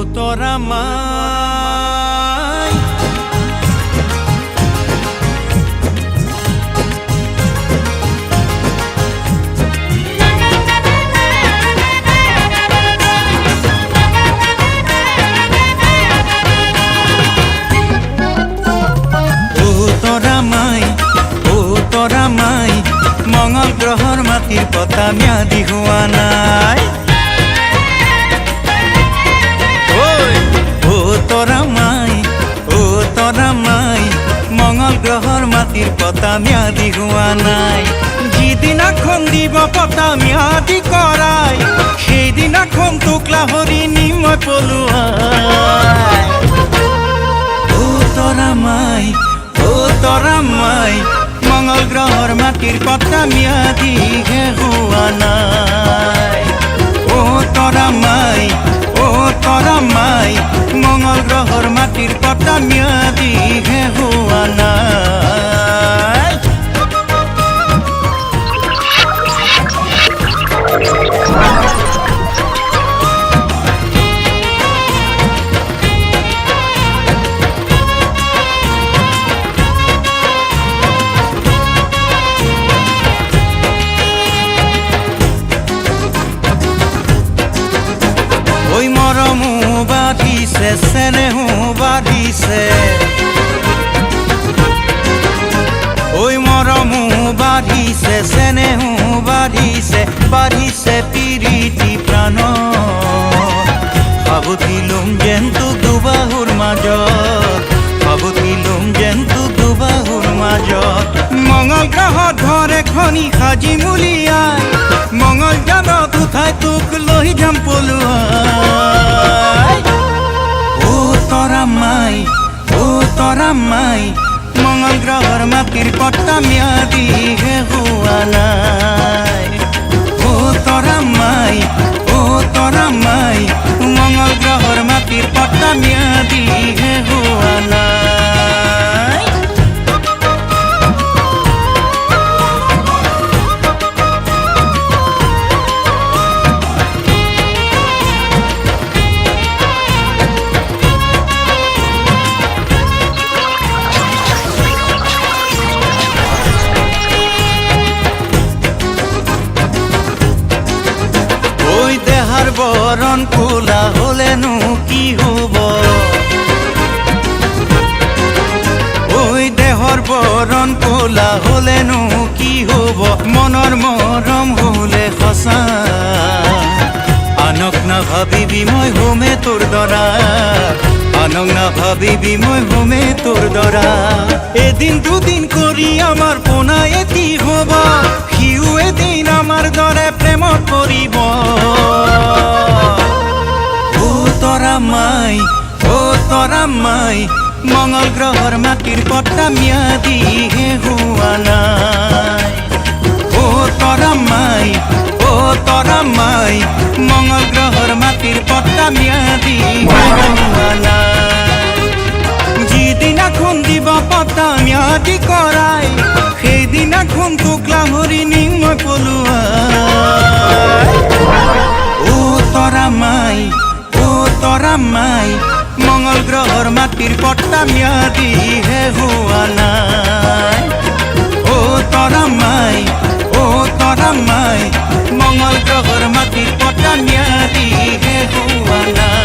তোরা মাই মঙ্গল গ্রহর মাটির পতা ম্যাদি হওয়া নাই ও তোরা মাই মঙ্গল গ্রহর মাটির পতা ম্যাদি হওয়া নাই যেদিনাখন দিব পতা ম্যাদি করাই সেই দিনাখন টুকলা হরি নিময় পলুয়াই ও তোরা মাই মঙ্গল গ্রহর মাটির পতা ম্যাদি হওয়া নাই ও তোরা মাই মঙ্গল গ্রহর মাটির পতা ম্যাদি হওয়া নাই ওই মরমু বাড়িছে স্নেহু বাড়িছে ওই মরমু বাড়িছে স্নেহু বাড়িছে পিরিতি প্রাণ ভাবুথিলুম যেন্তু দুবাহুর মাজত মঙ্গল গ্রহ ধরে খনি সাজি মুলিয়াই মঙ্গল জানত উঠাই তোক লৈ যাম পলুৱাই ও তোরা মাই মঙ্গল গ্রহর মাটির পতা ম্যাদি হওয়া নাই ও তোরা মাই মঙ্গল গ্রহর মাটির পতা ম্যাদি হওয়া নাই বরণ কোলা হলেনো কি হব ওই দেহর বরণ কোলা হলেনো কি হব মনৰ মৰম হলে সঁচা আনক না ভাবিবি মই হোমে তোৰ দৰা এদিন দুদিন কৰি আমাৰ পোনা এটি হব সিও এদিন আমাৰ দৰে প্ৰেমত পৰিব ও তোরা মাই মঙ্গল গ্রহর মাটির পতা ম্যাদি হওয়া নাই ও তোরা মাই মঙ্গল গ্রহর মাটির পতা ম্যাদি হওয়া নাই যেদিনাখন দিব পতা ম্যাদি করাই সেই দিনাখন টুকলা হরি নিময় পলুৱাই ও তোরা মাই মঙ্গল গ্রহর মাটির পতা ম্যাদি হওয়া নাই ও তোরা মাই মঙ্গল গ্রহর মাটির পতা ম্যাদি হওয়া নাই।